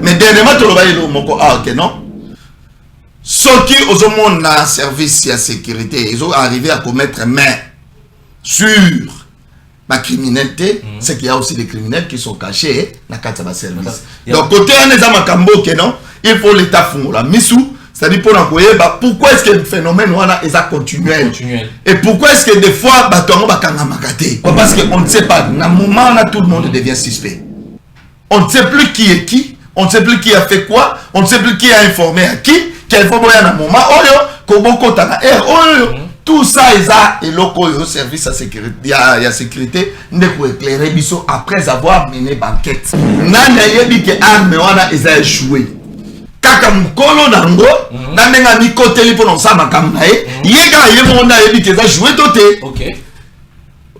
Mais dernièrement, tu l'as ok, non? Ceux qui ont un service de sécurité, ils ont arrivé à commettre main sur la criminalité. C'est qu'il y a aussi des criminels qui sont cachés dans le service. Donc, côté un non, il faut l'État fond la missou. C'est-à-dire pour l'envoyer, pourquoi est-ce que le phénomène est continuel? Et pourquoi est-ce que des fois, parce qu'on ne sait pas, dans un moment où tout le monde devient suspect. On ne sait plus qui est qui, on ne sait plus qui a fait quoi, on ne sait plus qui a informé à qui a informé à un moment, tout ça, et le service à sécurité, à sécurité, ne peut éclairer après avoir mené l'enquête. Nana yebi que arme wana eza échoué. Kaka mukolo nango, na nenga mi koteli pour non sa makamna yega yemona yebi que eza joué toté. OK.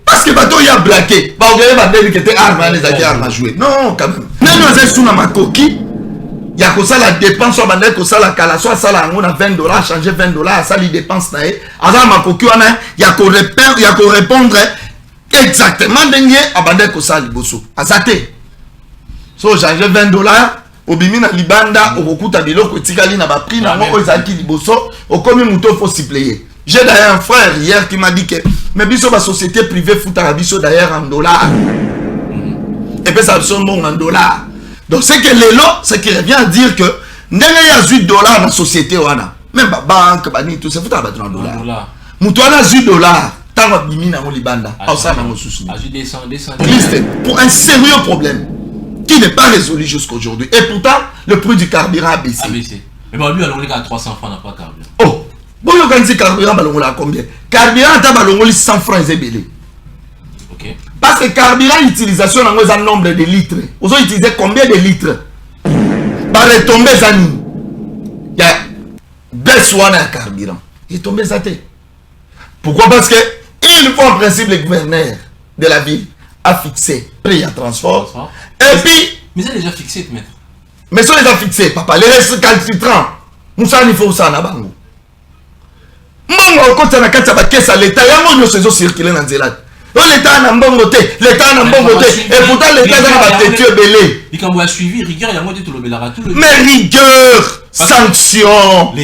Parce que bateau y a blaqué. Bah on va dire que t'es arme les attaques arme à jouer. Non quand même. Nano eza sous na makoki. Il y a que ça la dépense soit bandé que ça la cala soit ça la on a $20 changer $20 ça les dépenses na azama makoki wana il y a que répondre exactement dengue abandé que ça liboso. Azate. So changer $20 obimi na libanda okokuta biloko etikali na ba prix na mo ezaki liboso okomi muto faut s'y player. J'ai d'ailleurs un frère hier qui m'a dit que mais biso ba société privée fout à biso d'ailleurs en dollars. Et puis ça sont bon en dollars. Donc c'est que les lots, c'est qui revient à dire que n'ayez pas $8 dans la société wana. Même la banque, bani tout c'est fout à battre en dollars. Moutoana $8 tant que bimi na mo libanda. Ah ça na mo souci. Pour un sérieux problème qui n'est pas résolu jusqu'aujourd'hui. Et pourtant le prix du carburant a baissé. Mais bon lui alors on est à 300 francs n'a pas carburant. Oh. Bon, vous avez carburant, balongola combien? Carburant, t'as balongoli 100 francs et belé. Ok. Parce que carburant, l'utilisation, on a un nombre de litres. Vous avez utilisé combien de litres? Par les tombées, il y a baisse ou un carburant. Il est tombé ça. Pourquoi? Parce que il faut en principe le gouverneur de la ville a fixé prix à transport. Et puis. Mais c'est déjà fixé, maître. Mais c'est déjà fixé, papa. Les restes calcitrants. Moussa, il faut ça, Nabango. Mongo kota na kati ba kesa l'état yango nyo sezo circuler na nzela. L'état na mbongo te, l'état na mbongo te et pourtant l'état na ba tétue belé. Il quand vous a suivi rigueur yango te lo belara tout le. Mais rigueur, sanction.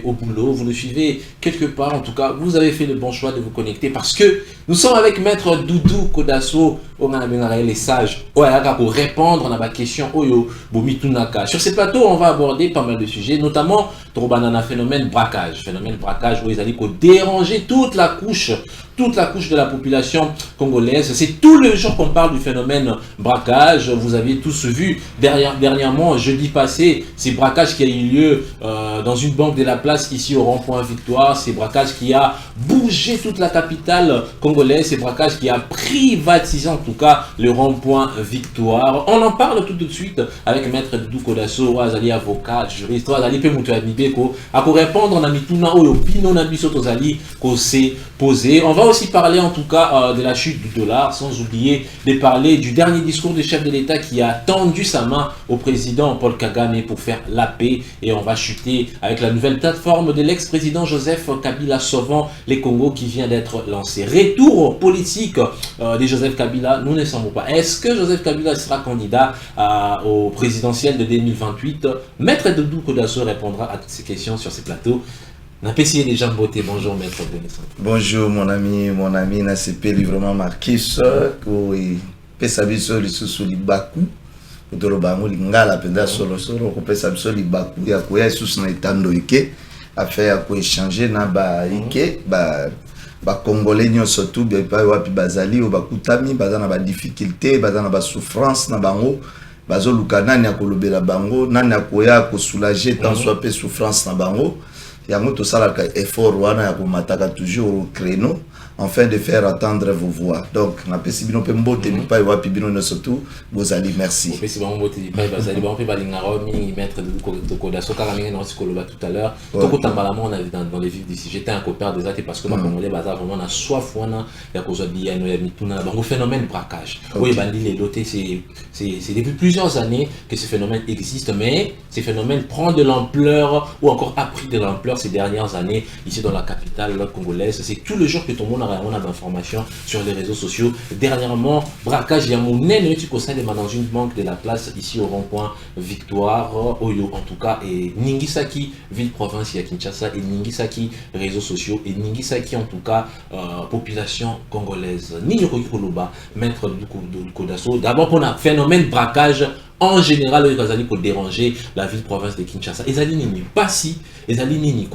Au boulot, vous nous suivez quelque part, en tout cas, vous avez fait le bon choix de vous connecter parce que nous sommes avec Maître Doudou Kodasso, on a les sages, pour répondre à ma question. Sur ces plateaux, on va aborder pas mal de sujets, notamment le phénomène braquage où ils allaient déranger toute la couche de la population congolaise. C'est tout le jour qu'on parle du phénomène braquage. Vous avez tous vu dernièrement, jeudi passé, ces braquages qui a eu lieu dans une banque de la place ici au rond-point Victoire. Ces braquages qui a bougé toute la capitale congolaise. Ces braquages qui a privatisé en tout cas le rond-point Victoire. On en parle tout de suite avec Maître Doudou Kodasso, Azali avocat, juriste, Azali Pemuto Admibeko, à répondre à Mituna Oyopino Nabiso Tozali qu'on s'est posé. On va aussi parler en tout cas de la chute du dollar, sans oublier de parler du dernier discours du chef de l'État qui a tendu sa main au président Paul Kagame pour faire la paix. Et on va chuter avec la nouvelle plateforme de l'ex-président Joseph Kabila sauvant les Congos qui vient d'être lancée. Retour politique de Joseph Kabila, nous ne savons pas. Est-ce que Joseph Kabila sera candidat au présidentiel de 2028? Maître Doudou Kodasso répondra à toutes ces questions sur ces plateaux. Napesi les gens beauté. Bonjour maître Bonessa. Bonjour mon ami, Nasepé vraiment Marquis qui pesa biso lisusu libaku utolo bango lingala penda solo ko pesa biso libaku ya ko ya isusu na itando ike affaire ko échanger na ba ike ba congolais nyonso tout bien pa wapi bazali o bakutami bazana ba difficulté bazana ba souffrance na bango bazo lukana nya ko lobela bango nani akoya ko soulager tant soit peu souffrance na bango. Il y a tout ça effort wana ya mataka toujours au créneau afin de faire entendre vos voix. Donc na pesi bino pe mbote ni pa wa pibino no surtout vous allez merci. Pesi ba mbote ni pa bazali ba pe ba lingaro mi maître de Kodasso Karamine no sikoloba tout à l'heure. Toko tambala on a dans les vifs d'ici. J'étais un copain des actes parce que ma congolais bazar vraiment na soif wana ya ko zobi ya no ya mituna bango phénomène braquage. Oui bandi les dotés c'est depuis plusieurs années que ce phénomène existe mais ce phénomène prend de l'ampleur ou encore a pris de l'ampleur ces dernières années ici dans la capitale congolaise. C'est tout le jour que tout le monde on a d'informations sur les réseaux sociaux. Dernièrement, braquage Yamounene, tu conseilles dans une banque de la place ici au rond-point Victoire, Oyo en tout cas, et Ningisaki, ville-province à Kinshasa, et Ningisaki, réseaux sociaux, et Ningisaki en tout cas, population congolaise. Niyoko Koloba, maître du Kodaso. D'abord, pour un phénomène braquage en général, ils ont déranger la ville-province de Kinshasa. Ils ont dit, pas si, ils ont dit,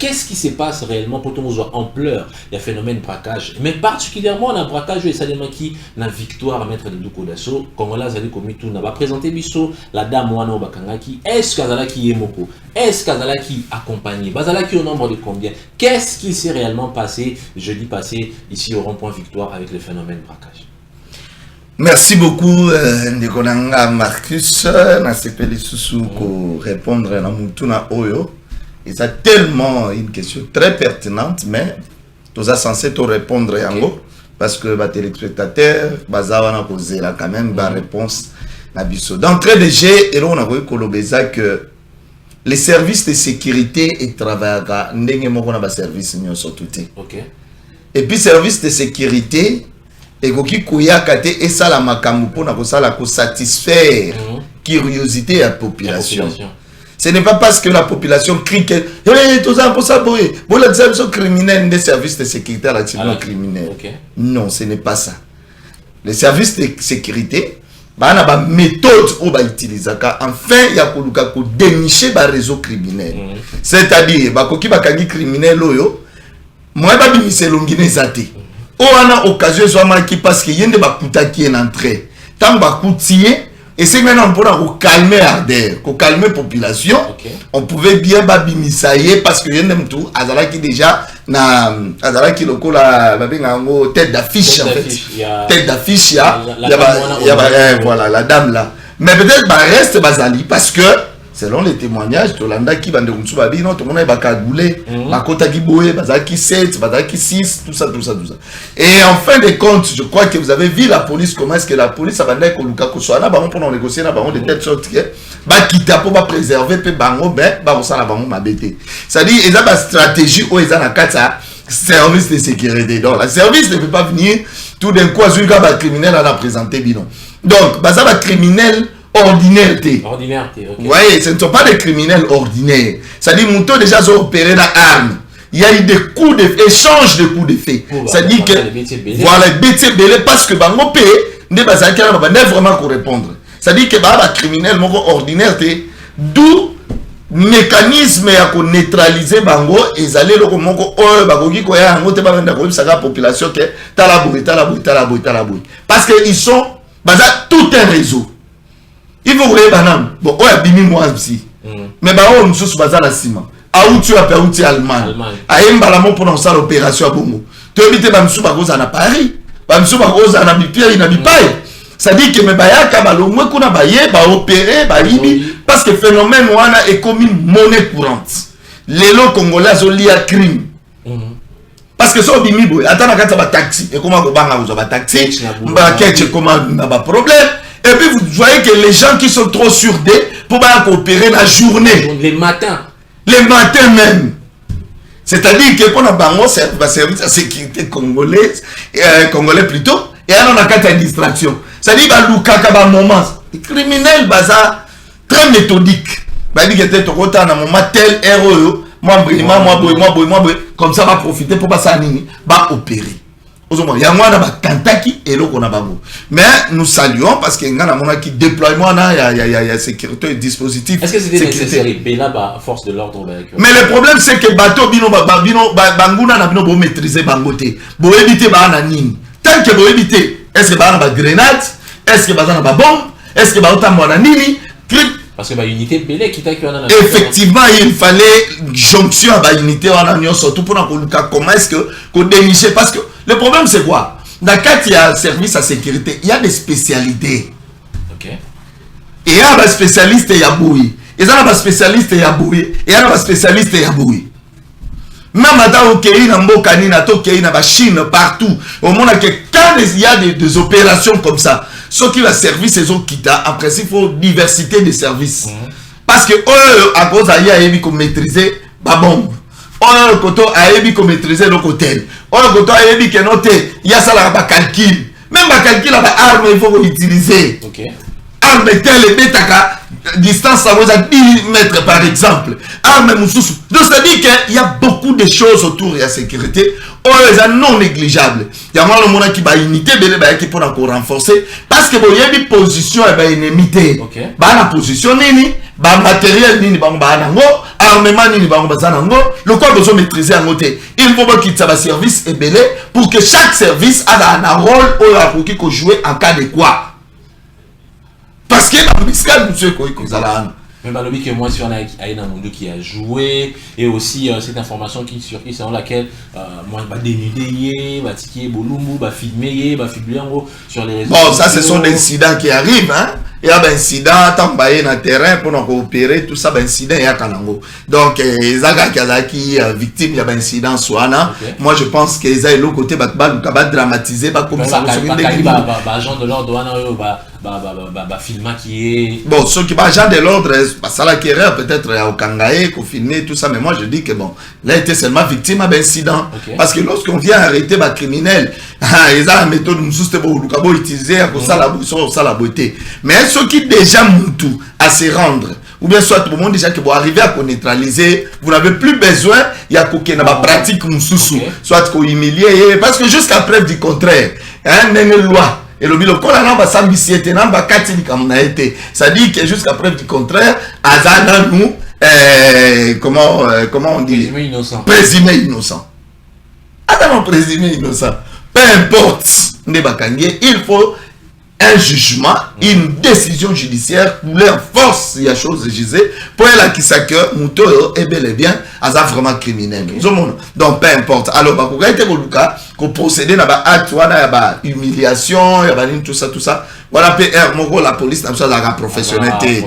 qu'est-ce qui se passe réellement pour nous voir ampleur il y a phénomène braquage, mais particulièrement dans le braquage, il y a qui la victoire maître de Dukodaso, Congolais, ils ont commis tout, on va présenter Bisso, la dame Wana Bakangaki, est-ce qu'Azala qui est Moko, est-ce qu'Azala qui accompagné, Bazala qui au nombre de combien, qu'est-ce qui s'est réellement passé, jeudi passé, ici au rond-point Victoire avec le phénomène braquage? Merci beaucoup, Ndikonanga Marcus. Na sepeli susu pour répondre à Mutuna Oyo. Et c'est tellement une question très pertinente, mais tu es censé te répondre yango parce que les téléspectateurs, bazawana posé là quand même la réponse na biso. D'entrée de jeu, et là on a vu que les services de sécurité et travail ndenge moko na ba service nyonso tuté. OK. Et puis service de sécurité et koki koyaka te et ça la makambo pona ko sala ko satisfaire curiosité à la population. Ce n'est pas parce que la population crie que hey, tout ça pour ça pour la direction criminelle des services de sécurité à l'activité criminelle. Okay. Non, ce n'est pas ça. Les services de sécurité ba na ba méthode ou ba utiliser enfin ya ko luka ko dénicher ba réseau criminel. C'est-à-dire ba koki ba kangi criminel oyo moi ba bimiselo ngine zate. On a occasion de parce qu'il y a des gens qui sont entrés. Tant que et c'est maintenant pour calmer ardeur, pour calmer la population, on pouvait bien babimisailler parce que y a des gens qui déjà na azala qui le la tête d'affiche en fait. Tête d'affiche il y a voilà la dame là. Mais peut-être reste bazali parce que selon les témoignages, Tolanda qui va de Mtsubabino, tout le monde va cagoulé, Bakota qui boue, Bazaki 7, Bazaki 6, tout ça. Et en fin de compte, je crois que vous avez vu la police, comment est-ce que la police a bandé que Luka Koswana, pour négocier, de telle sorte que, quitta pour préserver, puis bango, ça la bango m'a bêté. C'est-à-dire, ils ont une stratégie où ils ont un service de sécurité. Donc, le service ne peut pas venir tout d'un coup, un criminel à la présenter, bilan. Donc, ça criminel ordinaire. Ok. Oui, ce ne sont pas des criminels ordinaires. C'est-à-dire, Mouton déjà ont opéré la arme. Il y a eu des coups d'échange de coups d'effet. C'est-à-dire que, voilà, bêtise belé parce que Bango P, ne va vraiment répondre. C'est-à-dire que les criminels ordinaires, d'où mécanisme à neutraliser Bango et aller le moko bagogi ko ya ngote ba venda ko la population que talaboui. Parce que ils sont tout un réseau. Il faut voir banam. Bon, on a bimi moi aussi. Mais bah on nous sous bazar la ciment. Aoutu a perdu Allemagne. Aïmba la mon pendant ça l'opération à Bongo. Tu habites bamsou bagoza na Paris. Bamsou bagoza na Bipierre na Bipaye. Ça dit que me baya kabalo moi qu'on a baillé ba opérer ba libi parce que phénomène wana est comme une monnaie courante. Les lots congolais ont lié à crime. Parce que ça bimi boy. Attends na kata ba taxi et comment ko banga ba taxi. Ba ketch comment na ba problème. Et puis vous voyez que les gens qui sont trop sûrs d'eux pour coopérer la journée. Les matins même. C'est-à-dire que quand on a un service de sécurité congolaise, congolais plutôt, et on a quatre distractions. C'est-à-dire que dans moment, les criminels très méthodique. Bah dit que tu as un moment tel héros, moi comme ça va profiter pour passer à nini, va opérer. Il y a un Kantaki et l'autre mais nous saluons parce qu'il y a un déploiement, il y a sécurité dispositif. Est-ce que c'était nécessaire à force de l'ordre? Mais le problème c'est que bateau banguna na bino maîtriser bangoté. Bo éviter ba na nini. Tant que bo éviter, est-ce que ba na grenade, est-ce que ba na bombe, est-ce que ba otambo na nini? Parce que bah unité belé qui t'a effectivement il fallait jonction à unité en surtout pour comment est-ce que qu'on dénicher parce que le problème c'est quoi? Dans le cas il y a service à sécurité, il y a des spécialités. OK. Et il y a des spécialistes et il y a bouilli. Et il y a des spécialistes et il y a bouilli. Et il y a des spécialistes et il y a bouilli. Même au Kenya, au Kenya, en Chine, partout. Au monde que quand il y a des opérations comme ça, ceux qui ont service, ils ont quitté. Après, il faut diversité de services. Parce que eux, à cause d'eux, ils ont maîtrisé la bombe. oyo koto ayebi ko maîtriser le côté oyo koto ayebi ke noté il y a ça là ba calcul même ba calcul ba arme il faut utiliser OK arme telle betaka distance ça vous a 10 mètres par exemple arme mususu donc ça dit que il y a beaucoup de choses autour de la sécurité oyo non négligeable il y a le monde qui ba unité belé ba qui pour encore renforcer parce que bon il y a des positions et ba ennemité ba na position nini ba matériel nini ba nango armement nini ba nango le quoi besoin maîtriser en côté il faut pas qu'il ça va service et belé pour que chaque service a un rôle ou a pour qui jouer en cas de quoi parce que dans l'histoire monsieur quoi mais balobi que moi si on a un monde qui a joué et aussi cette information qui circule selon laquelle moi va dénuder va tirer bolumbu va filmer va filmer sur les réseaux bon ça ce sont des incidents qui arrivent hein il y a des incidents tant bailler dans terrain pour nous coopérer tout ça ben incident il y a kanango donc Zaga Kazaki victime il y a des incidents soana moi je pense que ça est l'autre côté va dramatiser va comme ça agent de l'ordre va filmer qui est bon ceux qui va agent de l'ordre ça la qui est peut-être au Kangaé qu'on filmer tout ça mais moi je dis que bon là était seulement victime d'un incident parce que lorsqu'on vient arrêter des criminels ils ont la méthode nous juste pour utiliser pour ça la beauté mais ceux qui déjà moutou à se rendre ou bien soit tout le monde déjà que vous arrivez à neutraliser vous n'avez plus besoin il y a qu'aucune pratique mususu soit qu'on humilier parce que jusqu'à preuve du contraire hein une loi et le biloko là n'a pas s'ambitiété n'a pas katini comme n'a été ça dit que jusqu'à preuve du contraire azana nous comment on dit présumé innocent attends présumé innocent peu importe ne bakangie il faut un jugement, une décision judiciaire pour leur force, il y a chose je disais, pour elle qui sait que Mouto est bel et bien vraiment criminel. Donc peu importe. Alors, pour être qu'on procéder à l'acte, il y a humiliation, il y a tout ça. Voilà, la police n'a pas la professionnalité.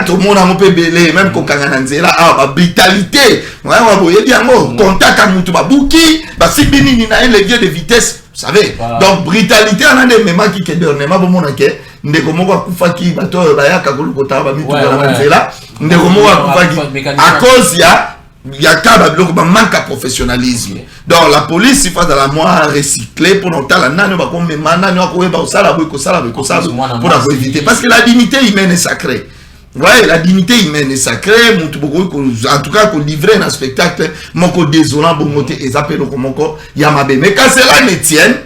Tout le monde a un peu belé, même quand on a la brutalité. Contact à Mouto Babouki, si Bini n'a les vieux de vitesse. Vous savez, donc brutalité on a des mémans qui dernièrement bon mon enquête ndeko moko akufa ki bato ba ya kakulu kota ba mitu na manzela ndeko moko akufa ki à cause ya kaba biloko ba manque de professionnalisme donc la police il faut dans la moi recycler pour noter la nano ba comme nano ko ba osala ko sala pour éviter parce que la dignité humaine est sacrée. Ouais, la dignité humaine est sacrée, en tout cas, qu'on livrer un spectacle, moko désolant, bon côté, et appelle comme moko, yamabe. Mais quand cela ne tienne,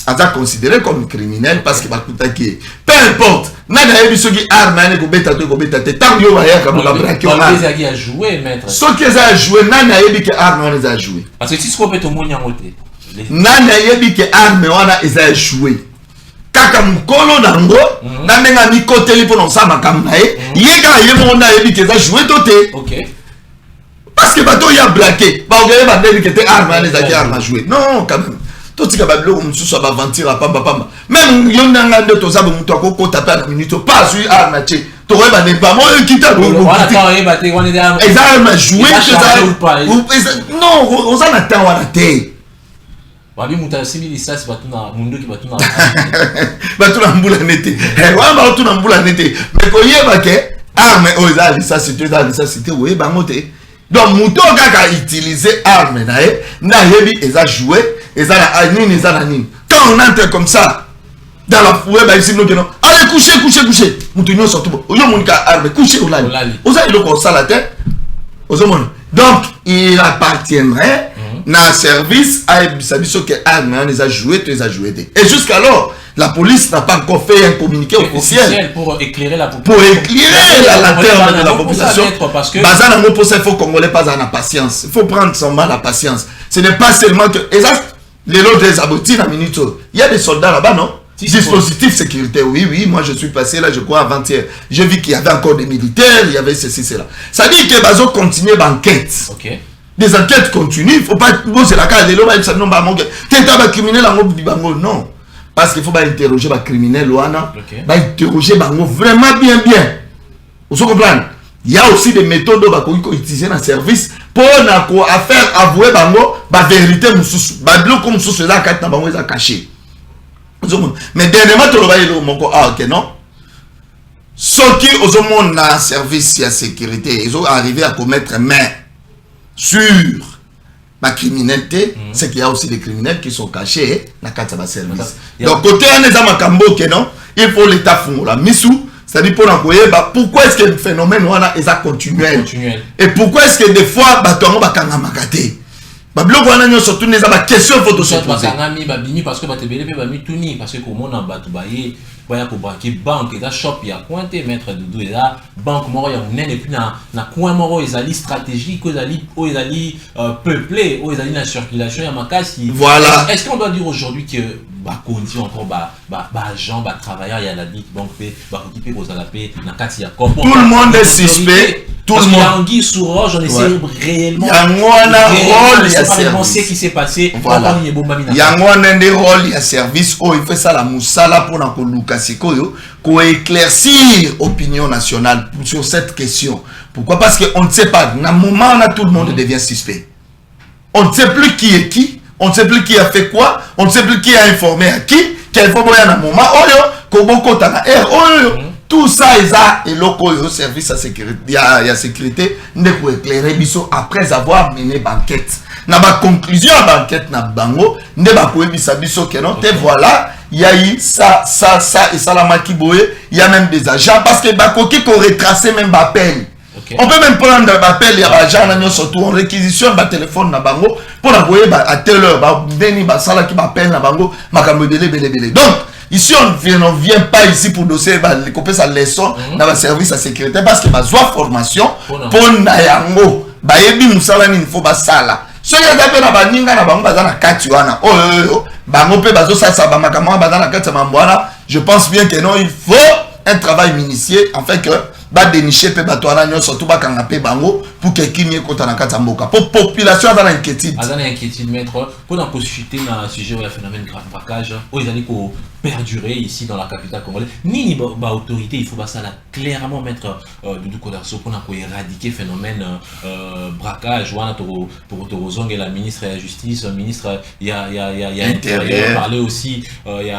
on va considérer comme criminel parce qu'il va coûter qui. Peu importe, n'a pas eu ceux qui arment, ne bêta, tant yo va comme la braque. On a joué, maître. Ceux qui ont joué, n'a pas eu que armes, on les a joué. Parce que si ce qu'on peut au monde y a monté. N'a pas eu que armes, on les a joué. Kaka mukolo nango na menga mikoteli pour non ça makamna yeka yemo na yebi keza jouer toté OK parce que bato ya blaqué ba ogere ba ndeli kete arme les aki arme jouer non quand même to tika ba blo msusu ba ventir pamba même yonda ngande to za mutu akoko taper na minute pas jouer arme che to reba ne pas moi kita voilà quand yeba te on est arme les armes jouer non on s'en attend on attend wabi muta simili sasi batuna mundu ki batuna batuna mbula nete wa ba batuna mbula nete mais ko yeba ke arme ozali ça c'était oui bangote donc muto kaka utiliser arme na yebi eza jouer eza na nini eza na nini quand on entre comme ça dans la foule ba ici non allez coucher mutu nyo surtout yo munika arme coucher olali ozali loko sala te ozomona donc il appartiendrait na service à Bisabiso que arme les a joué et jusqu'alors la police n'a pas encore fait un communiqué officiel pour éclairer la population la lanterne de la population parce que bazana ngo pour ça il faut congolais pas en patience il faut prendre son mal à patience ce n'est pas seulement que les lots des aboutis la minute il y a des soldats là-bas non dispositif sécurité oui moi je suis passé là je crois avant-hier j'ai vu qu'il y avait encore des militaires il y avait ceci cela ça dit que bazo continuer l'enquête. OK. Des enquêtes continues, il ne faut pas poser la carte de l'homme, il ne faut pas criminel non. Parce qu'il faut pas interroger les criminels, interroger vraiment bien. Vous comprenez? Il y a aussi des méthodes qui utilisées dans le service pour faire avouer la vérité, comme sous cela, quand caché. Mais dernièrement, tu vas ok, non? Ceux qui ont un service de sécurité, ils ont arrivé à commettre main sur Ma criminalité, c'est qu'il y a aussi des criminels qui sont cachés dans le service. Donc, côté non, il faut l'État fond la misou, c'est-à-dire pour l'envoyer, pourquoi est-ce que le phénomène est continuel? Et pourquoi est-ce que des fois, on va kangamaté? Babiloko wana nyo surtout les questions faut se poser. Parce que parce que comment on a battu baya ko braquer banque et shop ya pointé maître Doudou et là banque moro ya munene et puis na coin moro ezali stratégique ezali peuplé ezali na circulation ya makasi. Voilà. Est-ce qu'on doit dire aujourd'hui que condition encore agent travailleur ya la dit banque pe occupé ko za paix na kati ya corps. Tout le monde est suspect. Tout le monde. Anguille sous roche, on essaie réellement. Il y a un rôle, il y a service. Ce qui s'est passé. Voilà. Il y a un rôle, il y a service. Oh, il fait ça la moussala pour qu'on éclaircir l'opinion nationale sur cette question. Pourquoi? Parce qu'on ne sait pas. Dans un moment, tout le monde devient suspect. On ne sait plus qui est qui. On ne sait plus qui a fait quoi. On ne sait plus qui a informé à qui. Qui a informé à un moment. Tout ça est le service à sécurité. Il y a sécurité. Nous pour éclairer après avoir mené banquette. Na ba conclusion à banquette na bango. Nous ba pour biso que non. Te voilà. Il y a eu ça et ça la makiboye. Il y a même des agents parce que bakoki qu'on retracer même appel. On peut même prendre un appel, il y a des agents surtout on réquisitionne le téléphone na bango pour envoyer à telle heure. Ba sala qui m'appelle na bango makambo délé belé. Donc ici, on ne vient pas ici pour dossier, couper sa leçon dans le service à sécurité parce que ma formation pour Nayango, Bayebi Moussala, il faut basala. Ce qui est appelé na baninga na bango bazana katiwana. Bango pe bazo sa bamakama bazana katamambwana. Je pense bien que non, il faut un travail minutieux afin que ba dénicher pe batwana nyo surtout ba kangape bango pour que kimie kota na katamboka. Pour population dans inquiétude. Azana inquiétude maître pour en consulter na sujet ou la phénomène grave braquage où ils allaient ko perdurer ici dans la capitale congolaise. Ni ba autorité, il faut ça là clairement mettre Doudou Kodarso pour éradiquer phénomène braquage ou pour zongue la ministre de la justice, ministre il y a intérieur parler aussi il y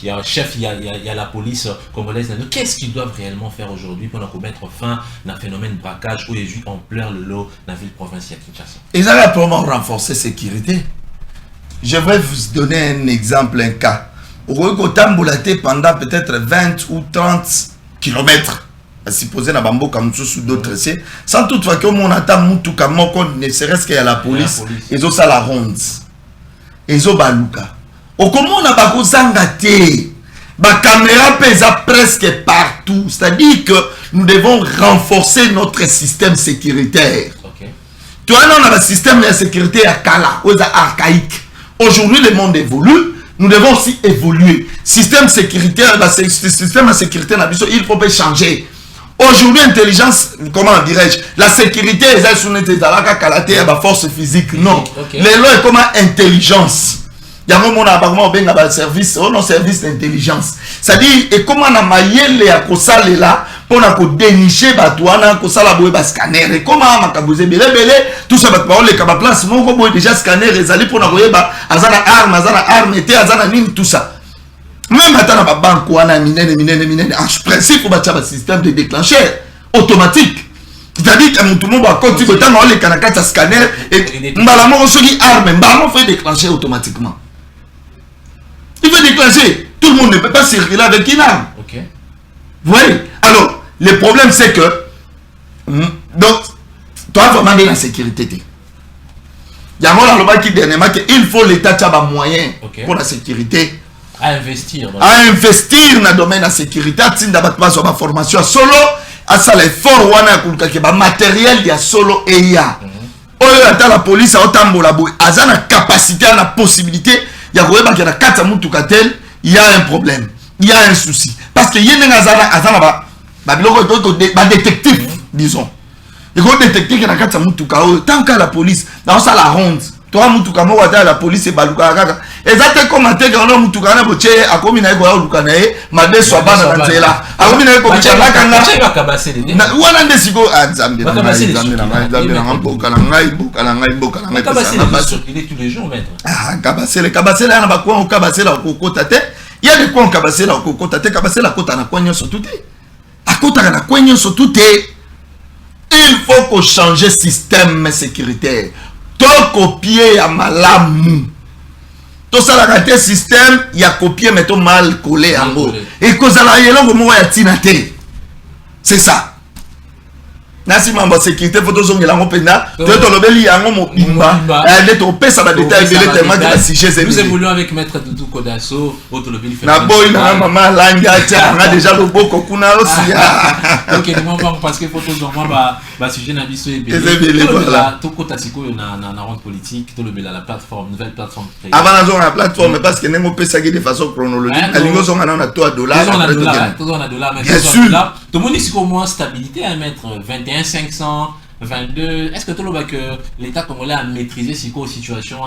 a chef il y a la police congolaise. Qu'est-ce qu'ils doivent réellement faire aujourd'hui pour mettre fin à phénomène braquage où il y a eu ampleur le lot dans la ville provinciale Kinshasa? Ils allaient probablement renforcer la sécurité. Je vais vous donner un exemple, un cas. Pendant peut-être 20 ou 30 km, supposé na bambo comme sous d'autres c'est sans toutefois que mon attend mutu comme ne serait-ce qu'il y a la police ils ont ça la ronde ils ont baluka au comment on a pas kozangate ba caméra pèse presque partout, c'est-à-dire que nous devons renforcer notre système sécuritaire. Tu vois, on a un système de sécurité à Kala, archaïque. Aujourd'hui, le monde évolue. Nous devons aussi évoluer. Système sécuritaire, système de sécurité, il faut pas changer. Aujourd'hui, intelligence, comment dirais-je, la sécurité, les sous la force physique, non. Les lois est comme intelligence. Il y a un moment où service, service d'intelligence. C'est-à-dire, et comment on a maillé les accosales là, pour dénicher batouana, accosala boé scanner, et comment on a kabouze belé, tout ça, on les kabas place, on a déjà scanner, les alliés pour envoyer azana arme, et azana nin, tout ça. Même maintenant, on a banque, on a minen, en principe, on a un système de déclencheur automatique. C'est-à-dire que tout le monde va continuer, on a les canacats scanner, et on a arme, on fait déclencher automatiquement. Il veut déclencher. Tout le monde ne peut pas circuler avec une arme. Vous voyez? Alors, le problème c'est que donc, toi vraiment de la sécurité. Il y a un moment qui dernièrement qu'il faut l'État qui a des moyens pour la sécurité. À investir dans le domaine de la sécurité. À la formation solo. À ça l'effort matériel il y a solo et il y a. La police a autant de capacité, a la possibilité. Il y a un problème, il y a un souci. Parce que il y a un détective, disons. Il y a un détective qui a tant que la police, dans ça la ronde. Toi, la police est baluka. Exactement comme un tel que Moutoukana, a commis un gars Madé soit pas dans la a commis un commis il y a des coins cabassés là au côté cabassé la côte à la coigne sur tout à côté à la coigne sur tout il faut qu'on change système sécuritaire. to copier ya malamu to ça la raté système il y a copier mais to mal collé en haut et cause la yelongo mo ya tinate c'est ça. Nasi mambo sécurité photo zongi la ngopenda to lobeli yango mobimba elle to pesa ba détail belé tellement que la sujet nous évoluons avec maître Doudou Kodasso auto lobeli na boy na maman langa tia nga déjà le boko kuna aussi OK nous on parce que photo zongo ba sujet na biso ebelé voilà to kota siko na ronde politique to lobela la plateforme nouvelle plateforme avant la zone la plateforme parce que nengo pesa de façon chronologique alingo zonga na $3 to na dollar mais tout le monde ici au moins stabilité à mettre 21 500 22. Est-ce que tout le monde que l'État congolais a maîtrisé si quoi situation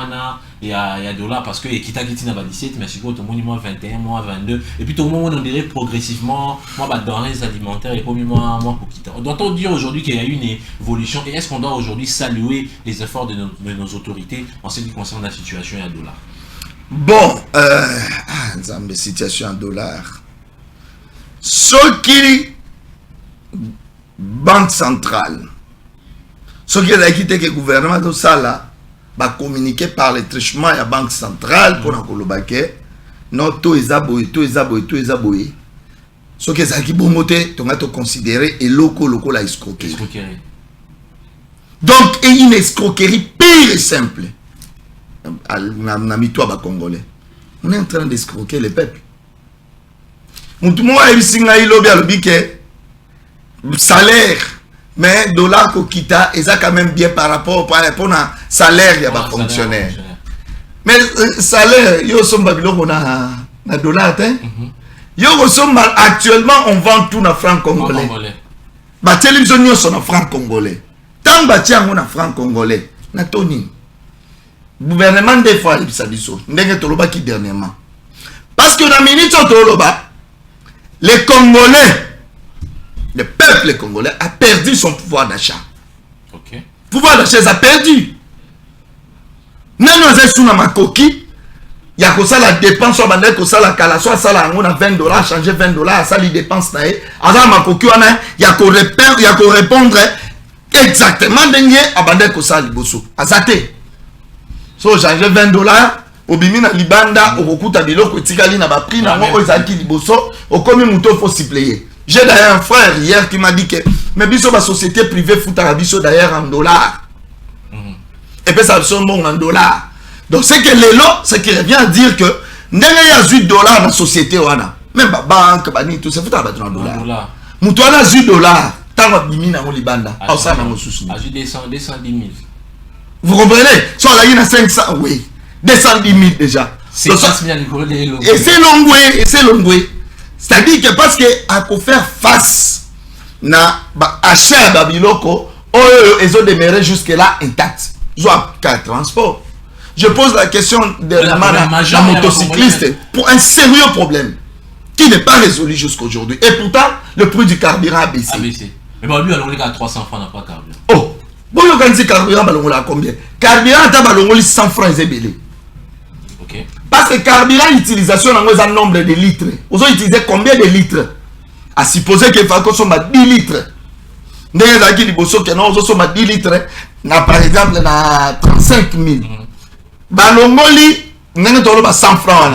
il y a $, parce que Kita Kiti n'a pas 17 mais si quoi tout le monde moins 21 moins 22 et puis tout le monde on dirait progressivement moi bah denrées alimentaires et comme moi pour Kita. Doit-on dire aujourd'hui qu'il y a eu une évolution et est-ce qu'on doit aujourd'hui saluer les efforts de nos autorités en ce qui concerne la situation à $? Bon, la situation à $. Ce qui banque centrale, ce qui est quitté que le gouvernement de ça là va communiquer par les trichements à la banque centrale pour nous non tout est aboyé ce qui est qui bon moté on va te considérer et loco la escroquerie. Donc il y a une escroquerie pire et simple. Congolais on est en train d'escroquer le peuple. Mutumo ebisinga ilobi alobi ke salaire mais dollar ko kita eza quand même bien par rapport à salaire ya ba fonctionnaire. Mais salaire yo somba biloko na dollar te. Yo somba actuellement on vend tout na franc congolais. Ba télévision yo son na franc congolais. Tant ba tiango na franc congolais. Na toni. Gouvernement des fois ibisa biso ndenge toloba ki dernièrement. Parce que na minute toloba les Congolais, le peuple congolais a perdu son pouvoir d'achat. Ok. Pouvoir d'achat a perdu. Nous avons sous ma coquille. Il y a que ça la dépense, soit que ça la cala, soit ça la on a $20, changer $20, ça les dépenses naé. Alors ma coquille il y a que répondre exactement dengue abandonner que ça liboso. Azate. So changer $20. Obimi na libanda okukuta biloko etikali na ba prix na ngo ezaki liboso okomi muto faut s'y player. J'ai d'ailleurs un frère hier qui m'a dit que mais biso ba société privée futa biso d'ailleurs en dollars. Et puis ça sont bon en dollars. Donc c'est que les lots c'est qui revient à dire que ndenge ya $8 dans société wana même ba banque ba ni tout c'est futa ba en dollars. Muto na $8 tango bimi na ngo libanda. Ah ça na ngo susu. A 210 000. Vous comprenez? Soit là il y a 500 oui. 210 000 déjà. C'est ça, et c'est longué. C'est-à-dire que parce que à faire face na achat babiloko, ils ont demeuré jusque là intact. Ils ont un transport. Je pose la question de la motocycliste pour un sérieux problème qui n'est pas résolu jusqu'aujourd'hui. Et pourtant, le prix du carburant a baissé. Mais bon, lui, alors, il a 300 francs, n'a pas carburant. Oh, bon, le carburant, il a combien? Carburant, il a 100 francs, il est okay. Parce que carburant, l'utilisation, on a un nombre de litres. Vous avez utilisé combien de litres? À supposer qu'il faut qu'on soit 10 litres. Nous avons dit que 10 litres. Par exemple, na 35 000. Balongoli, nous avons 100 francs.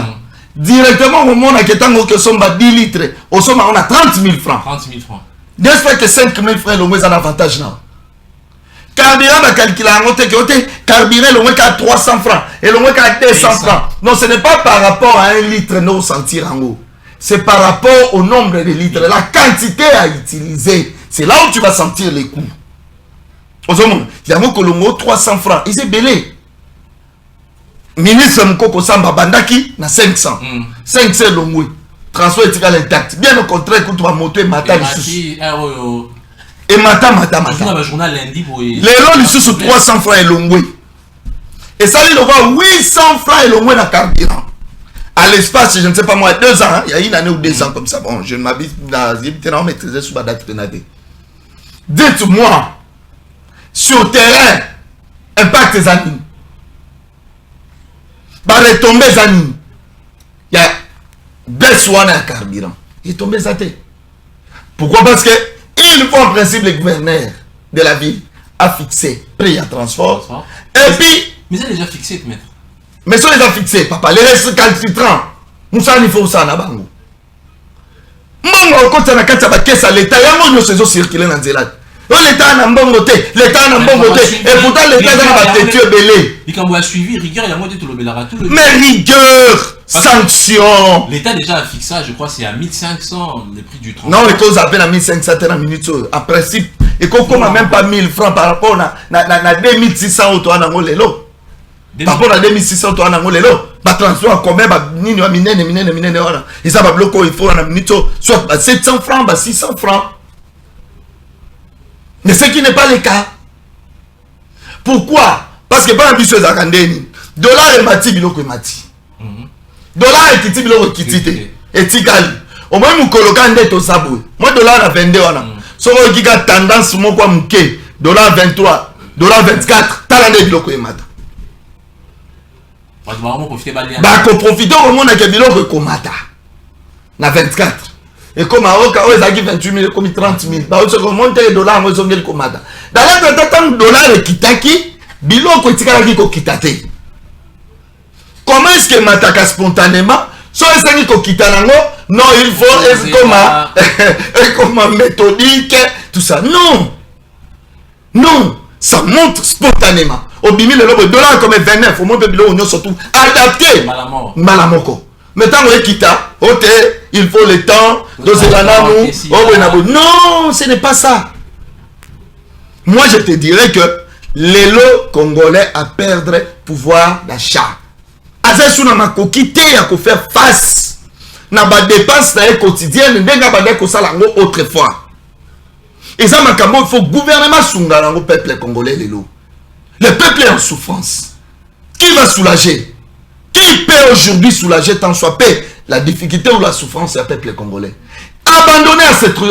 Directement, au moment où on a 10 litres, on a 30 000 francs. 30 000 francs. J'espère que 5 000 francs, on a un avantage. Carburant, on a calculé carburant, on a 300 francs. Et on a 200 francs. Non, ce n'est pas par rapport à un litre, nous sentir en haut. C'est par rapport au nombre de litres, la quantité à utiliser. C'est là où tu vas sentir les coûts. Il y a un Colombo 300 francs. Il s'est belé. Ministre Mkoko Samba Bandaki, na 500. 500 l'omoué. Transport est intact. Bien au contraire, quand tu vas monter matin, et matin. Les lots, ils sont 300 francs et l'omoué. Et ça, il y a 800 francs et l'omoué dans le carburant. À l'espace, je ne sais pas moi, 2 ans, hein, il y a une année ou 2 ans comme ça. Bon, je m'habite dans une maîtrisée sous la date pénale. Dites-moi, sur le terrain, impact des animaux. Par les tombées des animaux. Il y a des soins à carburant. Il est tombé sa tête. Pourquoi? Parce que il faut en principe les gouverneurs de la ville a fixé prix à transport. Et puis... Mais ça déjà fixé, maître. Mais ça déjà fixé, papa. Les restes calcitrants. Moussa, il faut ça, Nabango. Mbongo, quand tu as la caisse à l'État, il y a un monde qui circulé dans l'État. L'État n'a pas voté. L'État n'a pas voté. Et pourtant, l'État n'a pas été belé. Et quand on a suivi, rigueur, il y a moins de tout le bélara. Mais rigueur, sanction. L'État déjà a fixé, je crois, c'est à 1500 le prix du transport. Non, les causes appellent à 1500 la minute. En principe, et qu'on n'a même pas 1000 francs par rapport à 2600 auto à Nangolelo. Par rapport à 2600 auto à Nangolelo. Bah, transport, combien, bah, nini, minene, et ça va bloquer, il faut à la minute, soit 700 francs, bah, 600 francs. Mais ce qui n'est pas le cas. Pourquoi? Parce que pas un bus à Kandeni. Dollar et mati biloko mati. Dollar et kiti biloko kitite. Et tigali. Au moins, nous colocons des to sabou. Moi, dollar à 22 ans. So, qui a tendance, moi, quoi, mouké. Dollar 23. Dollar 24. Talande biloko mata. Bah, qu'on profite au monde avec biloko komata. Na 24. Et comme à Oka, ils ont 28 000, comme 30 000. Bah, on se remonte les dollars, ils ont mis le commandant. Dans la temps, dollars et kitaki, bilo ko tikaki ko kitate. Comment est-ce que mataka spontanément, soit ils ko kitanango, non, il faut comme méthodique, tout ça. Non. Non, ça monte spontanément. Au bimi le dollar comme 29, au moins bilo on surtout adapté. Malamoko. Mais tant qu'on quitta, il faut le temps. Non, ce n'est pas ça. Moi, je te dirais que les lots congolais à perdre pouvoir d'achat. Azesou na makokite ya ko faire face na ba dépenses na quotidienne ndenga ba ko sala ngo autrefois. Et ça makambo il faut gouvernement sunga na ngo peuple congolais les lots. Le peuple est en souffrance. Qui va soulager? Qui peut aujourd'hui soulager tant soit paix la difficulté ou la souffrance du peuple congolais? Abandonné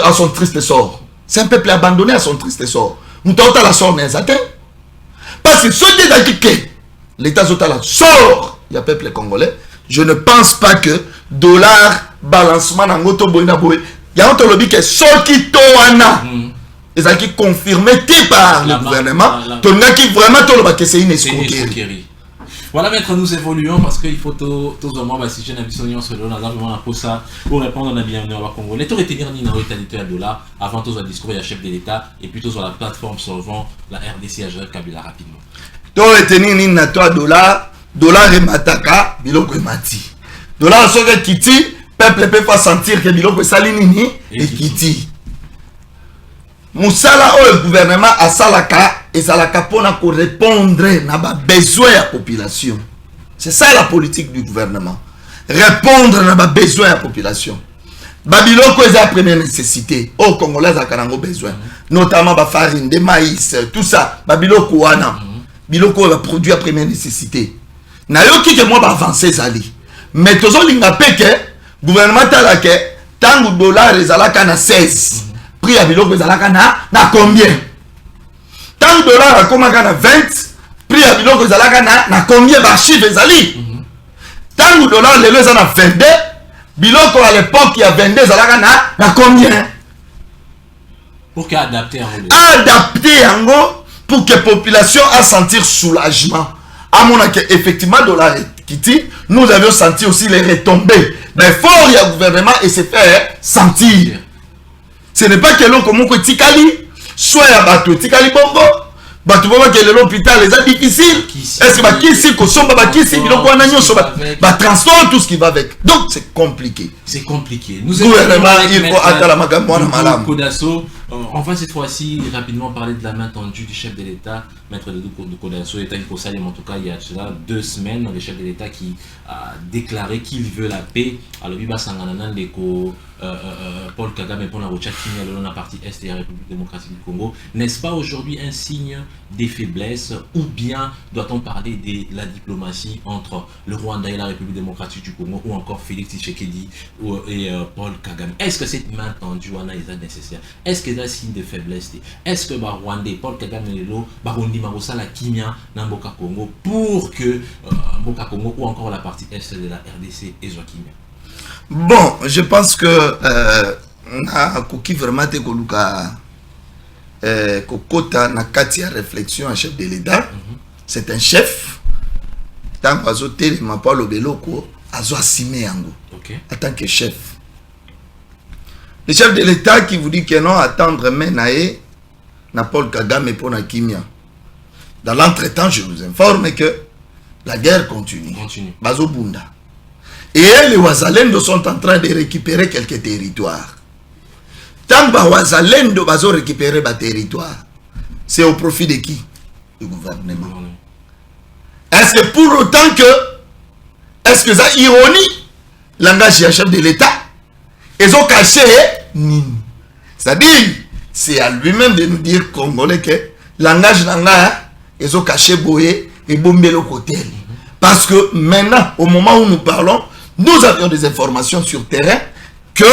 à son triste sort. C'est un peuple abandonné à son triste sort. Nous avons la sort mais atteint. Parce que ceux qui ont l'État la sort du peuple congolais, je ne pense pas que dollar balancement dans l'auto boina boy. Il y a un lobby qui est sorti toana. Et ça qui confirmé par le gouvernement. Ton qui vraiment que c'est une escroquerie. Voilà, maître, nous évoluons parce qu'il faut tous si j'ai une ambition sur le dollar, pour ça, pour répondre à bienvenue à Congolais. Tu retenir ni dans l'État dollar avant tous le discours du chef de l'État et puis tous la plateforme solvant la RDC à Jacques Kabila rapidement. Tu retenir ni na toi dollar et mataka, biloko et mati. Dollar sur le kiti, peuple peut pas sentir que biloko salinini et kiti. Moussala le gouvernement a salaka et salaka pour répondre à besoin de la population. C'est ça la politique du gouvernement. Répondre à besoin de la population. Babiloko est la première nécessité. Au Congolais a besoin. Notamment la farine, des maïs, tout ça. Babiloko wana. Biloko va produire la première nécessité. Nayoki que moi avancer zali. Mais toujours l'ingapé que gouvernement talake tant dollar les alaka na 16. Prix à biloko ezalaka na combien? Tant de dollars à comment na 20, prix à biloko ezalaka na combien ba chiffre ezali? Tant de dollars les ezala na 22, biloko à l'époque il y a 22 ezalaka na combien? Pour qu'adapter yango pour que la population a sentir soulagement. À mon avis effectivement dollar Kiti, nous avions senti aussi les retombées. Mais fort il y a gouvernement et se faire sentir. Ce n'est pas que l'on comme Tikali, soit à Bato Tikali Bongo, Bato Bongo que l'hôpital les a difficile. Est-ce que qui ici, transport, tout ce qui va avec. Donc c'est compliqué. C'est compliqué. Nous gouvernement, il faut attendre Kodasso. On va cette fois-ci rapidement parler de la main tendue du chef de l'État, maître de Kodasso, État Salim. En tout cas, il y a cela 2 semaines, le chef de l'État qui a déclaré qu'il veut la paix. Alors, Biba Sangananan, Paul Kagame pour la Rochakini, dans la partie Est de la République démocratique du Congo. N'est-ce pas aujourd'hui un signe des faiblesses ou bien doit-on parler de la diplomatie entre le Rwanda et la République démocratique du Congo ou encore Félix Tshisekedi et Paul Kagame? Est-ce que cette main tendue est nécessaire? Est-ce que c'est un signe de faiblesse? Est-ce que Rwanda, Paul Kagame et Lelo, Barondi Marosa, la Kimia, Namboka Congo pour que Mboka Congo ou encore la partie Est de la RDC et Kimia? Bon, je pense que na koki vraiment te koluka kokota na kati ya réflexion un chef de l'État. C'est un chef. Tant qu'azo telema pa lobeloko azo assumer yango. En tant que chef. Le chef de l'État qui vous dit que non, attendre menae na Paul Kagame pour na kimia. Dans l'entretemps, je vous informe que la guerre continue. Bazo Bunda. Et les Wazalendo sont en train de récupérer quelques territoires. Tant que Wazalendo bazo récupérer des territoires, c'est au profit de qui? Du gouvernement. Est-ce que pour autant que, est-ce que ça ironie, langage du chef de l'État, ils ont caché Nini. C'est-à-dire, c'est à lui-même de nous dire, Congolais, que langage langage, ils ont caché Boé et bombé le côté. Parce que maintenant, au moment où nous parlons, nous avions des informations sur terrain que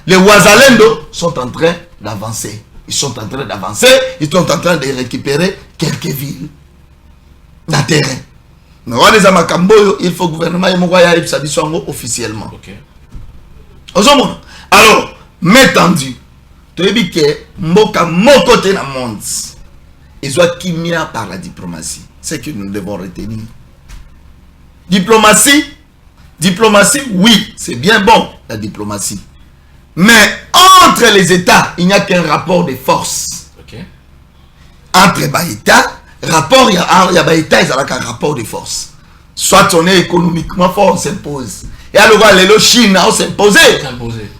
les Wazalendo sont en train d'avancer. Ils sont en train d'avancer, ils sont en train de récupérer quelques villes dans terrain. Mais il faut que le gouvernement soit officiellement. Alors, m'étendu, tu as dit que Mboka Mokote na monde, ils ont kimia par la diplomatie. C'est que nous devons retenir. Diplomatie, oui, c'est bien bon, la diplomatie. Mais entre les États, il n'y a qu'un rapport de force. Entre les États, rapport, il y a États, ils ont un rapport de force. Soit on est économiquement fort, on s'impose. Et alors, les Chine, on s'impose.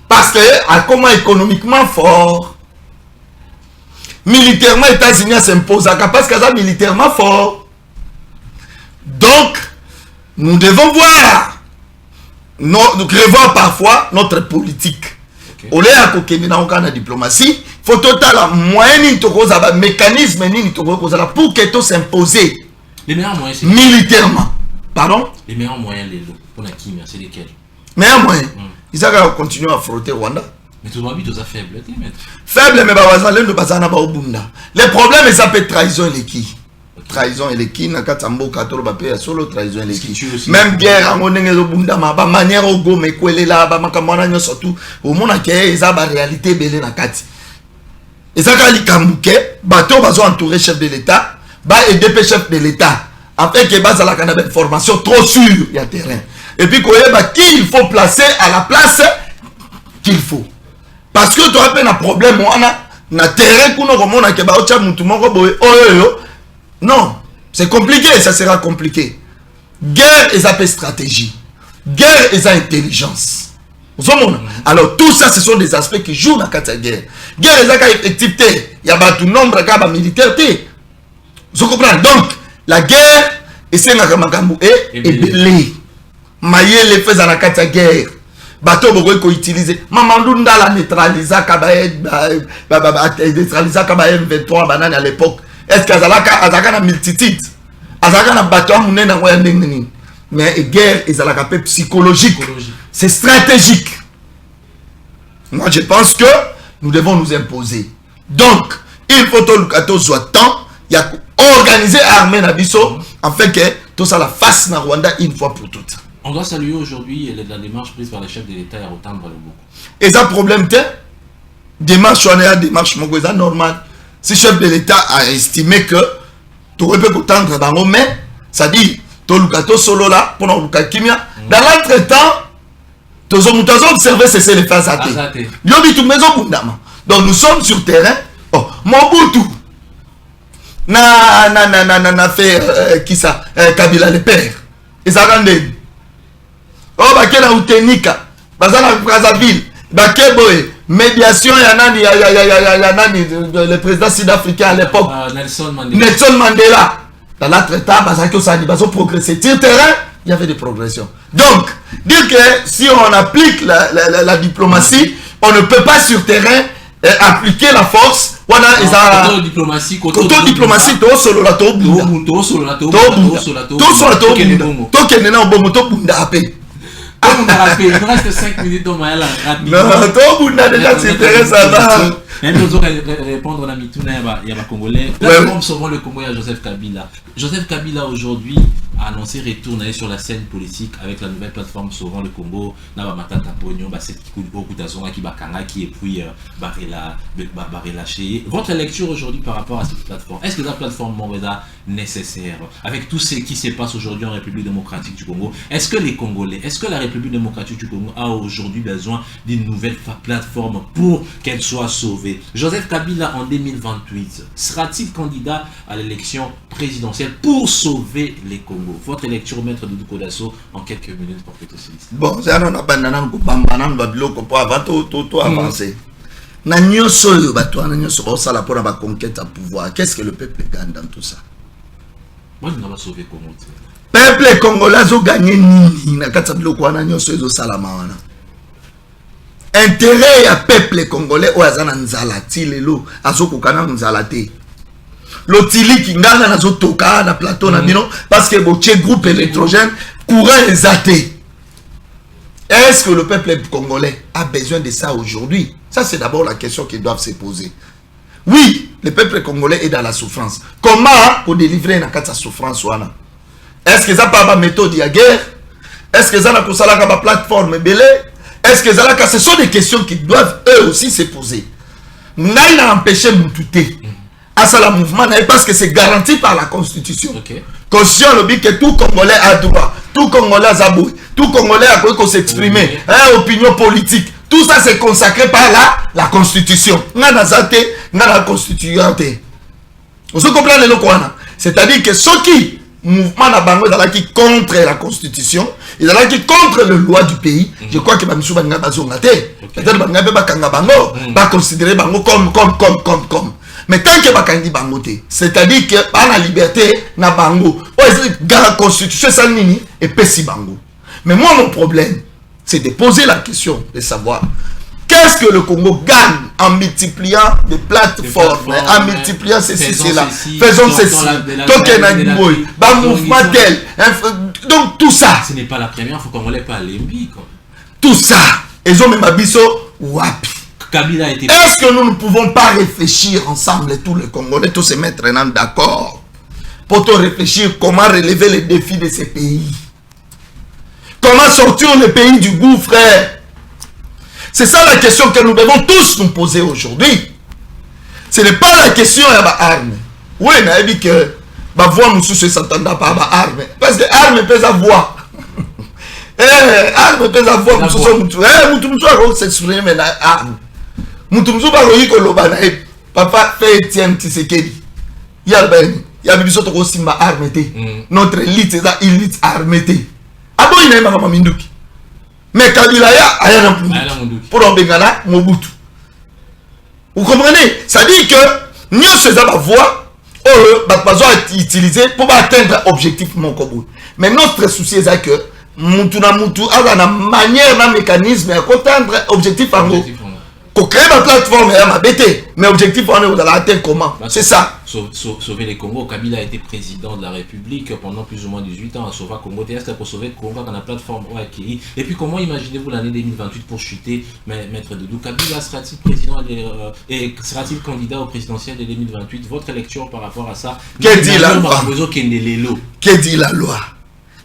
Parce que, comment économiquement fort, militairement, les États-Unis s'imposent. Parce qu'ils sont militairement fort. Donc, nous devons voir, revoir parfois notre politique. Au lieu de la diplomatie, il faut total moyen de mécanisme pour que tout s'impose. Les meilleurs moyens, militairement. Pardon? Les meilleurs moyens pour la Kimia, c'est lesquels? Meilleurs moyens. Ils ont continué à frotter Rwanda. Mais tout le monde est faible. Faible, mais le problème, c'est que trahison et qui? Trahison et les qui na katambo katoro bapé solo trahison et les qui même guerre en onenge zo bunda ma ba manière au go me kwele la ba makamwana nyo surtout au mona ke eza ba réalité belé na kati ezaka likambuke bato bazo entourer chef de l'État ba aider chef de l'État afin que base la kana formation trop sûre il y a terrain et puis koyeba qui il faut placer à la place qu'il faut parce que tu as un problème na terrain kuno komona ke ba ocha mutu moko boye oyo. Non, c'est compliqué, ça sera compliqué. Guerre est une stratégie. Guerre est une intelligence. Alors tout ça, ce sont des aspects qui jouent dans la guerre. Guerre est une effectivité. Il y a un nombre de militaires. Vous comprenez? Donc, la guerre, c'est une belé. Maïe les fait dans la guerre. Bateau beaucoup utiliser. Mamandou Ndala neutralisa M23 banane à l'époque. Est-ce que Azaka na multitude? Azaka na bateau mouné na ngoya ndengeni. Mais guerre est à la psychologique. C'est stratégique. Moi je pense que nous devons nous imposer. Donc, il faut que soit temps, il y a organiser armée na biso afin que tout ça la fasse na Rwanda une fois pour toutes. On doit saluer aujourd'hui la démarche prise par le chef de l'État à Rotamba Loboko. Et ça problème démarche on est à démarche normale. Si le chef de l'État a estimé que tu aurais pu t'entendre dans nos mains, ça dit, tu as solo là, pour nous kimia. Dans l'entretemps, tu as observé cesser les phases athées. Donc nous sommes sur terrain. Oh, Mobutu. Na fait qui ça? Kabila le père. Et ça rend. Oh, Bakela Utenika. Bazana Brazzaville. Bakeboe. Médiation, il y a le président sud-africain à l'époque. Nelson Mandela. Dans l'entretemps, ils ont progressé. Sur le terrain, il y avait des progressions. Donc, dire que si on applique la diplomatie, on ne peut pas sur terrain appliquer la force. Côté diplomatie, tout solo la to bunda. Il nous reste 5 minutes au Maël rapidement. Non, tout le monde déjà s'intéresse à ça. Nous allons répondre à la Mitouna, il y a Congolais. Là, souvent le Congo, il y a Joseph Kabila. Joseph Kabila aujourd'hui a annoncé retourner sur la scène politique avec la nouvelle plateforme Sauvons le Congo, Naba Matata Pognon, Basset Kikudazonga Kibakanga qui et puis relâché. Votre lecture aujourd'hui par rapport à cette plateforme, est-ce que la plateforme Moureda nécessaire avec tout ce qui se passe aujourd'hui en République démocratique du Congo? Est-ce que les Congolais, est-ce que la République démocratique du Congo a aujourd'hui besoin d'une nouvelle plateforme pour qu'elle soit sauvée? Joseph Kabila en 2028 sera-t-il candidat à l'élection présidentielle pour sauver les Congo? Votre lecture, maître Doudou Kodasso, en quelques minutes pour que tout se lise. Bon, c'est un abandonnant pour avancer. Nanyo soyo bato nanyo so ça la pour la conquête à pouvoir. Qu'est-ce que le peuple gagne dans tout ça? Moi, je n'ai pas sauvé Congo. Peuple congolais a gagné nini na kata biloko nanyo soyo salama wana. Intérêt ya peuple congolais o azana nzala ti lelo azokokana nzala te. Lotili ki ngana nazo toka na plateau na bino parce que boche groupe électrogène courant exaté. Est-ce que le peuple congolais a besoin de ça aujourd'hui? Ça, c'est d'abord la question qu'ils doivent se poser. Oui, le peuple congolais est dans la souffrance. Comment pour délivrer une souffrance? Est-ce que ça n'a pas de méthode de guerre? Est-ce que ça n'a pas de plateforme belé? Est-ce que ça n'a pas... Ce sont des questions qui doivent eux aussi se poser. Nous n'avons empêché Moutouté à ça le mouvement parce que c'est garanti par la Constitution. Okay. Constitution le dit que tout Congolais a droit, tout Congolais a zabou, tout Congolais a quoi s'exprimer, opinion politique. Tout ça c'est consacré par la Constitution. La Constituante. Vous comprenez le quoi? C'est-à-dire que ceux qui mouvement na bango qui contre la Constitution, ils qui contre le loi du pays. Je crois que Bamisou Banga Bazongate, peut-être Banga Bakanga Bango, va considérer Bango comme. Mais tant que Bakandi Bango, c'est-à-dire que par la liberté na Bango, la Constitution ça nini et Pessi Bango. Mais moi mon problème, c'est de poser la question de savoir qu'est-ce que le Congo gagne en multipliant des plateformes, en multipliant ceci, cela, faisons ceci, mouvement tel. Donc tout ça. Ce n'est pas la première fois qu'on ne pas l'envie. Tout ça, ils ont même abisso wapi. Est-ce que nous ne pouvons pas réfléchir ensemble, tous les Congolais, tous se mettre d'accord pour réfléchir comment relever les défis de ces pays? Comment sortir le pays du gouffre? C'est ça la question que nous devons tous nous poser aujourd'hui. Ce n'est pas la question de l'arme. Oui, on a dit que la voix ne s'entend pas à l'arme. Parce que l'arme peut avoir. L'arme peut avoir. Papa fait Etienne Tshisekedi. Il y a notre élite, c'est une élite armée. Abo il n'a pas minduki. Mais Kabila ya ayana pour en Bengala Mobutu. Vous comprenez? Ça dit que nous faisons la voix utiliser pour atteindre l'objectif mon Kobo. Mais notre souci est que Moutou a la manière, un mécanisme à atteindre l'objectif en gros. Pour créer ma plateforme, mais l'objectif on est atteindre comment? C'est ça. Sauver les Congo. Kabila a été président de la République pendant plus ou moins 18 ans à sauver Congo. Est-ce pour sauver Congo dans la plateforme acquis? Et puis comment imaginez-vous l'année 2028 pour chuter, maître Doudou? Kabila sera-t-il président et sera-t-il candidat au présidentiel de 2028? Votre lecture par rapport à ça? Que dit la loi? Que dit la loi?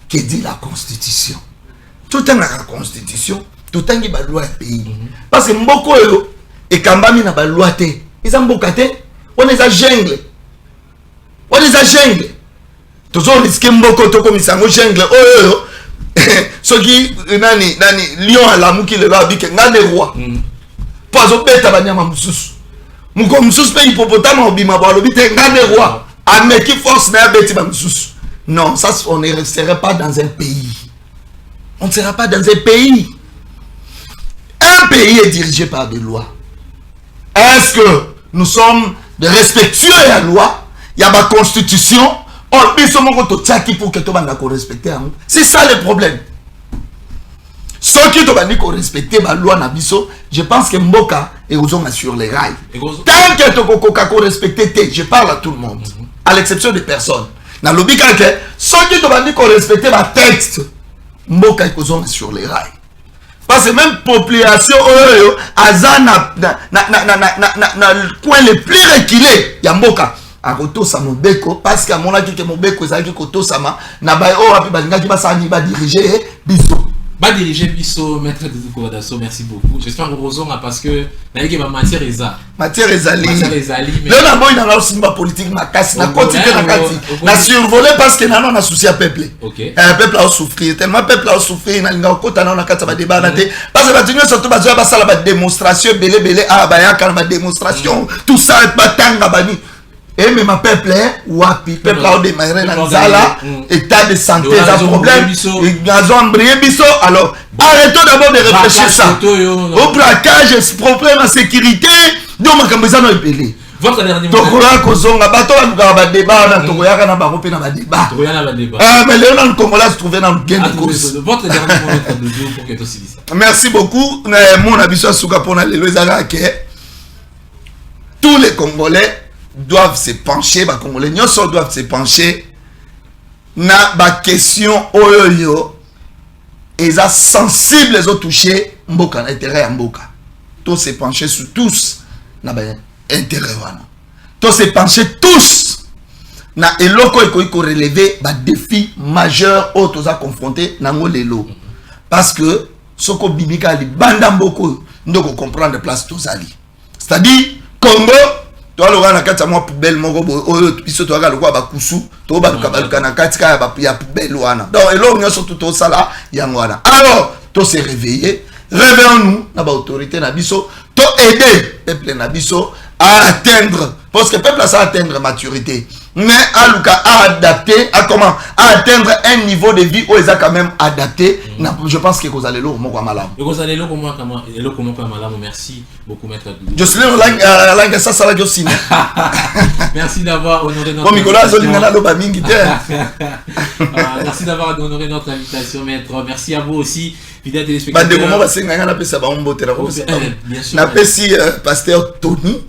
Que dit la Constitution? Tout est dans la Constitution. Tout est dans la loi du pays. Parce que Mboko et Kambami n'a pas de loi. Ils ont bocaté. On les a jungle. On les a jungle. Toujours risqué Mboko to comme ils sont jungle. Oh, ceux qui nani lion à la mouki le loi dit que n'a des rois. Poison bête à banyama mususu. Mouko mususu pe hippopotame obima ba lobi te n'a des rois. Ame qui force na bête ba mususu. Non, ça on ne resterait pas dans un pays. On ne sera pas dans un pays. Un pays est dirigé par des lois. Est-ce que nous sommes de respectueux à la loi? Il y a ma constitution. Pour que tout le monde respecte. C'est ça le problème. Ceux qui doivent respecter la loi Nabiso, je pense que Mboka est sur les rails. Tant que tu respecter, je parle à tout le monde, à l'exception des personnes. Dans le but que ceux qui doivent respecter ma texte, Mboka est sur les rails. Parce que même population Azana na coin les plus reculés, il y a Mboka. akotosa mobeko parce que amonaki ke mobeko ezalaki kotosama na baye oyo ape balingaki basani badirige biso diriger biso maître Doudou Kodasso, merci beaucoup. J'espère que vous parce que ma matière ezali mais là boy na simba politique na kasi na quotidien na kati na survoler parce que nano na souci à peuple peuple a souffrir tellement peuple a souffrir na linga kota na kati ba débat na te parce que batinyo surtout bazoya basala ba démonstration belé bayaka na démonstration tout ça batanga bani et même ma peuple wapi peuple a démarré na zala état de santé ça problème ils ont embrayé biso alors arrêtons d'abord de réfléchir ça au braquage problème en sécurité donc makambo za no epelé votre dernier mot tokola kozonga bato ba ba débat na tokoyaka na bango pe na ba débat mais les gens congolais se trouver dans le gain de cause votre dernier mot pour que tu aussi ça merci beaucoup mon abiso suka pona lelo ezaka ke tous les Congolais doivent se pencher, les Congolais doivent se pencher na ba question oyo ils sont sensibles les autres touchés mboka na intérêt ya mboka tous se pencher sur tous na ba intérêt wana tous se pencher tous na eloko iko relever ba défi majeur au toza confronté na ngolelo parce que soko bibika li banda mboko ndoko comprendre place tozali c'est-à-dire Congo toi le na kati moi poubelle moko oyo biso to ka ba kusu to ba luka na kati ka ba ya poubelle wana donc elo nyo surtout to sala yango wana alors to se réveiller réveillons-nous na ba autorité na biso to aider peuple na biso à atteindre parce que peuple ça atteindre maturité mais à luka à adapter à comment à atteindre un niveau de vie où ils a quand même adapté je pense que vous allez le moko malamu vous allez le comment et le comment malamu merci beaucoup maître je suis là langue ça sala jo sine merci d'avoir honoré notre merci d'avoir honoré notre invitation maître merci à vous aussi fidèles téléspectateurs de comment va senga na pesa ba mbote na pesi pasteur Tony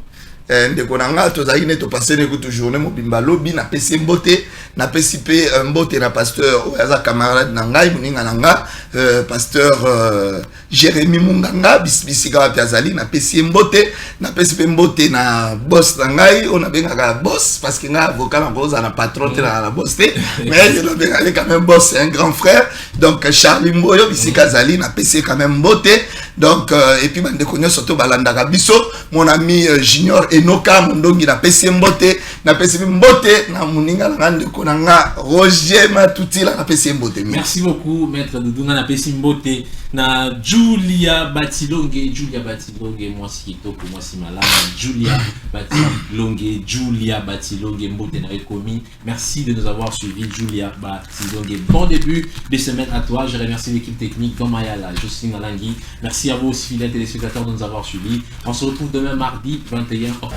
ndeko nanga tozali ne to passer ne kutu journée mobimba lobi na pesi mbote na pesi pe mbote na pasteur oyaza camarade na ngai muninga nanga pasteur Jérémy Munganga bisika wa piazali na pesi mbote na pesi pe mbote na boss na ngai on a benga boss parce que nga avocat na boss na patron na boss te mais je le benga quand même boss c'est un grand frère donc Charlie Mboyo bisika zali na pesi quand même mbote donc et puis bande konyo surtout balanda biso mon ami Junior Enoka Mondongi na pesi mbote na pesi mbote na muninga na ndeko nanga Roger Matutila na pesi mbote merci beaucoup maître Doudou na pesi mbote na Julia Batilonge moi si kitoko moi si malade Julia Batilonge mbote na ekomi merci de nous avoir suivis Julia Batilonge bon début de semaine à toi je remercie l'équipe technique Domayala Jocelyne Alangui merci à vous aussi fidèles téléspectateurs de nous avoir suivis on se retrouve demain mardi 21 octobre